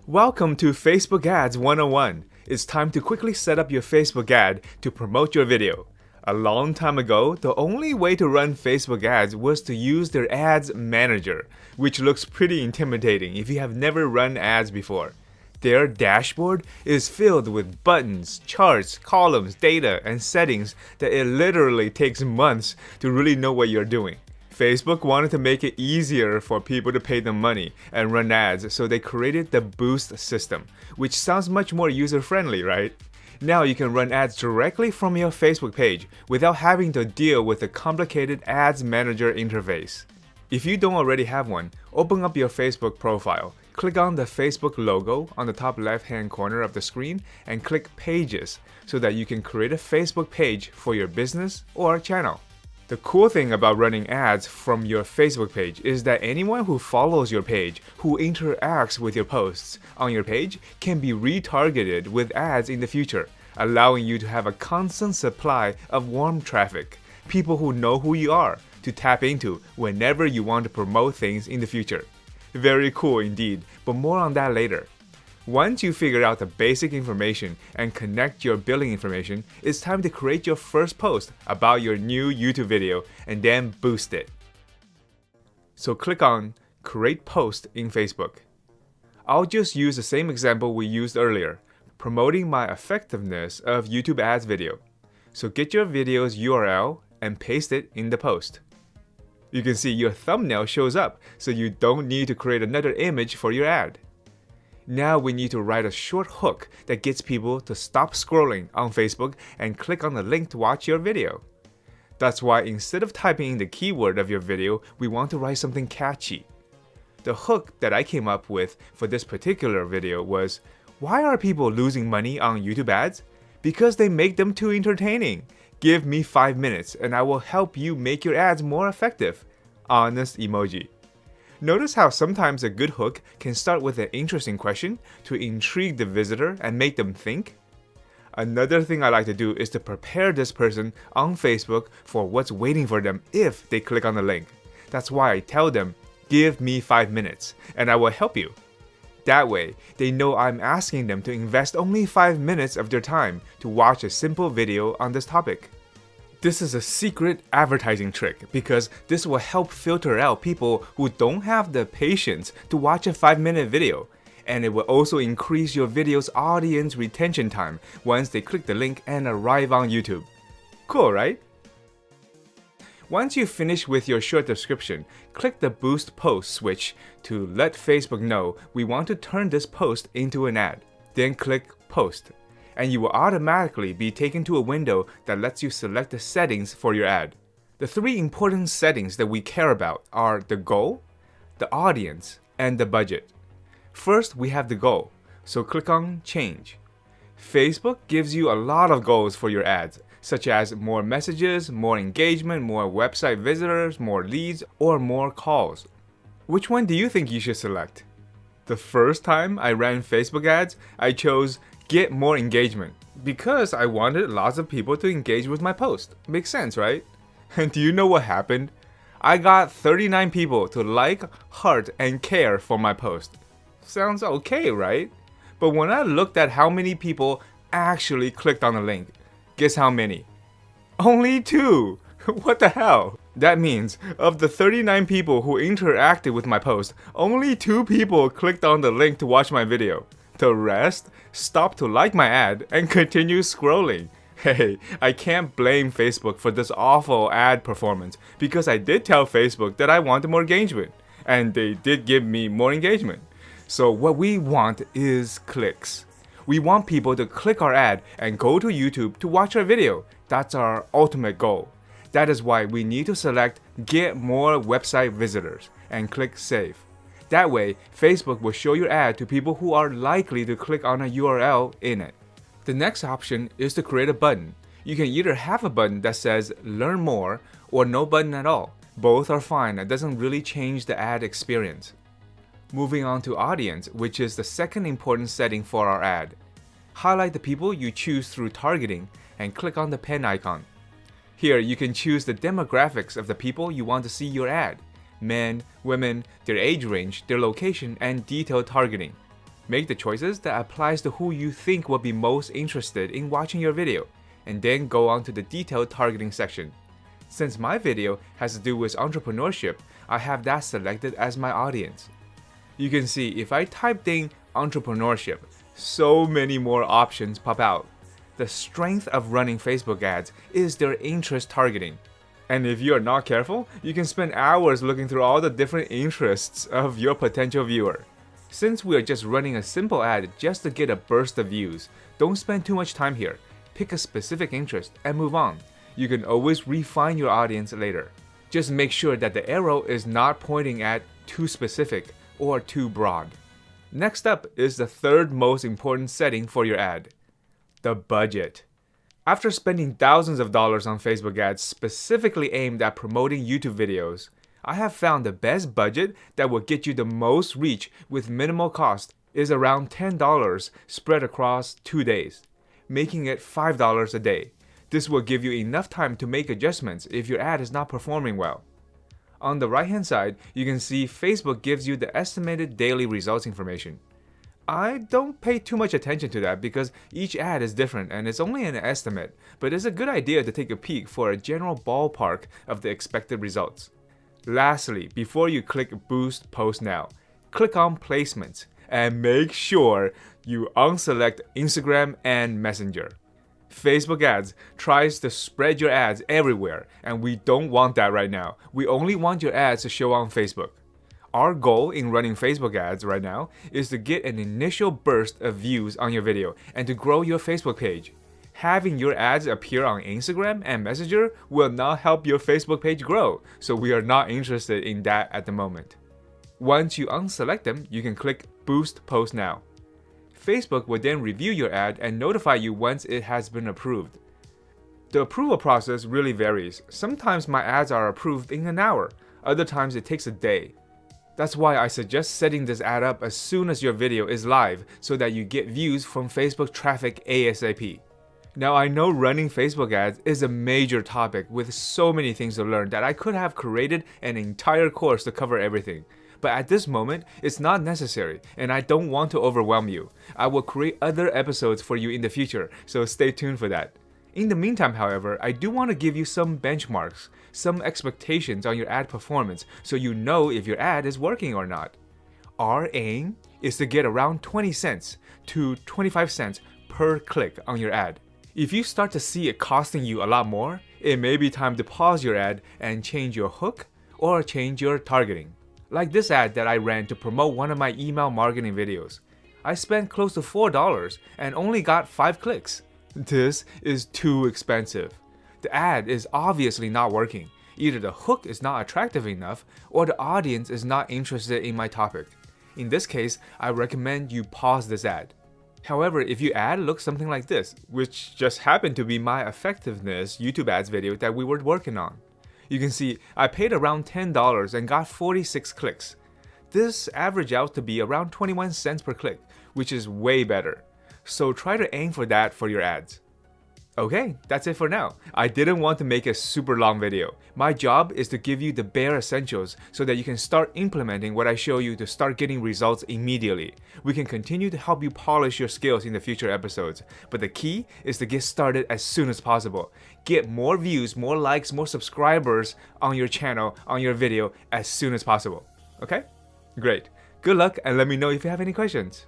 Welcome to Facebook Ads 101. It's time to quickly set up your Facebook ad to promote your video. A long time ago, the only way to run Facebook ads was to use their ads manager, which looks pretty intimidating if you have never run ads before. Their dashboard is filled with buttons, charts, columns, data, and settings that it literally takes months to really know what you're doing. Facebook wanted to make it easier for people to pay them money and run ads, so they created the Boost system, which sounds much more user-friendly, right? Now you can run ads directly from your Facebook page without having to deal with the complicated Ads Manager interface. If you don't already have one, open up your Facebook profile, click on the Facebook logo on the top left-hand corner of the screen, and click Pages so that you can create a Facebook page for your business or channel. The cool thing about running ads from your Facebook page is that anyone who follows your page, who interacts with your posts on your page, can be retargeted with ads in the future, allowing you to have a constant supply of warm traffic, people who know who you are, to tap into whenever you want to promote things in the future. Very cool indeed, but more on that later. Once you figure out the basic information and connect your billing information, it's time to create your first post about your new YouTube video and then boost it. So click on Create Post in Facebook. I'll just use the same example we used earlier, promoting my effectiveness of YouTube ads video. So get your video's URL and paste it in the post. You can see your thumbnail shows up, so you don't need to create another image for your ad. Now we need to write a short hook that gets people to stop scrolling on Facebook and click on the link to watch your video. That's why instead of typing in the keyword of your video, we want to write something catchy. The hook that I came up with for this particular video was, why are people losing money on YouTube ads? Because they make them too entertaining. Give me 5 minutes and I will help you make your ads more effective. Honest emoji. Notice how sometimes a good hook can start with an interesting question to intrigue the visitor and make them think. Another thing I like to do is to prepare this person on Facebook for what's waiting for them if they click on the link. That's why I tell them, give me 5 minutes and I will help you. That way, they know I'm asking them to invest only 5 minutes of their time to watch a simple video on this topic. This is a secret advertising trick because this will help filter out people who don't have the patience to watch a 5-minute video, and it will also increase your video's audience retention time once they click the link and arrive on YouTube. Cool, right? Once you finish with your short description, click the Boost Post switch to let Facebook know we want to turn this post into an ad. Then click Post, and you will automatically be taken to a window that lets you select the settings for your ad. The 3 important settings that we care about are the goal, the audience, and the budget. First, we have the goal, so click on Change. Facebook gives you a lot of goals for your ads, such as more messages, more engagement, more website visitors, more leads, or more calls. Which one do you think you should select? The first time I ran Facebook ads, I chose get more engagement because I wanted lots of people to engage with my post. Makes sense, right? And do you know what happened? I got 39 people to like, heart, and care for my post. Sounds okay, right? But when I looked at how many people actually clicked on the link, guess how many? Only 2! What the hell? That means, of the 39 people who interacted with my post, only 2 people clicked on the link to watch my video. The rest stopped to like my ad and continue scrolling. Hey, I can't blame Facebook for this awful ad performance because I did tell Facebook that I wanted more engagement, and they did give me more engagement. So what we want is clicks. We want people to click our ad and go to YouTube to watch our video. That's our ultimate goal. That is why we need to select Get More Website Visitors and click Save. That way, Facebook will show your ad to people who are likely to click on a URL in it. The next option is to create a button. You can either have a button that says Learn More or no button at all. Both are fine, it doesn't really change the ad experience. Moving on to audience, which is the second important setting for our ad. Highlight the people you choose through targeting and click on the pen icon. Here you can choose the demographics of the people you want to see your ad. Men, women, their age range, their location, and detailed targeting. Make the choices that applies to who you think will be most interested in watching your video, and then go on to the detailed targeting section. Since my video has to do with entrepreneurship, I have that selected as my audience. You can see if I typed in entrepreneurship, so many more options pop out. The strength of running Facebook ads is their interest targeting. And if you are not careful, you can spend hours looking through all the different interests of your potential viewer. Since we are just running a simple ad just to get a burst of views, don't spend too much time here. Pick a specific interest and move on. You can always refine your audience later. Just make sure that the arrow is not pointing at too specific or too broad. Next up is the third most important setting for your ad, the budget. After spending thousands of dollars on Facebook ads specifically aimed at promoting YouTube videos, I have found the best budget that will get you the most reach with minimal cost is around $10 spread across 2 days, making it $5 a day. This will give you enough time to make adjustments if your ad is not performing well. On the right hand side, you can see Facebook gives you the estimated daily results information. I don't pay too much attention to that because each ad is different and it's only an estimate, but it's a good idea to take a peek for a general ballpark of the expected results. Lastly, before you click Boost Post Now, click on Placements and make sure you unselect Instagram and Messenger. Facebook ads tries to spread your ads everywhere, and we don't want that right now. We only want your ads to show on Facebook. Our goal in running Facebook ads right now is to get an initial burst of views on your video and to grow your Facebook page. Having your ads appear on Instagram and Messenger will not help your Facebook page grow, so we are not interested in that at the moment. Once you unselect them, you can click Boost Post Now. Facebook will then review your ad and notify you once it has been approved. The approval process really varies. Sometimes my ads are approved in an hour, other times it takes a day. That's why I suggest setting this ad up as soon as your video is live so that you get views from Facebook traffic ASAP. Now I know running Facebook ads is a major topic with so many things to learn that I could have created an entire course to cover everything. But at this moment, it's not necessary, and I don't want to overwhelm you. I will create other episodes for you in the future, so stay tuned for that. In the meantime, however, I do want to give you some benchmarks, some expectations on your ad performance, so you know if your ad is working or not. Our aim is to get around 20 cents to 25 cents per click on your ad. If you start to see it costing you a lot more, it may be time to pause your ad and change your hook or change your targeting. Like this ad that I ran to promote one of my email marketing videos. I spent close to $4 and only got 5 clicks. This is too expensive. The ad is obviously not working. Either the hook is not attractive enough or the audience is not interested in my topic. In this case, I recommend you pause this ad. However, if your ad looks something like this, which just happened to be my effectiveness YouTube ads video that we were working on. You can see I paid around $10 and got 46 clicks. This averaged out to be around 21 cents per click, which is way better. So try to aim for that for your ads. Okay, that's it for now. I didn't want to make a super long video. My job is to give you the bare essentials so that you can start implementing what I show you to start getting results immediately. We can continue to help you polish your skills in the future episodes, but the key is to get started as soon as possible. Get more views, more likes, more subscribers on your channel, on your video as soon as possible. Okay? Great. Good luck and let me know if you have any questions.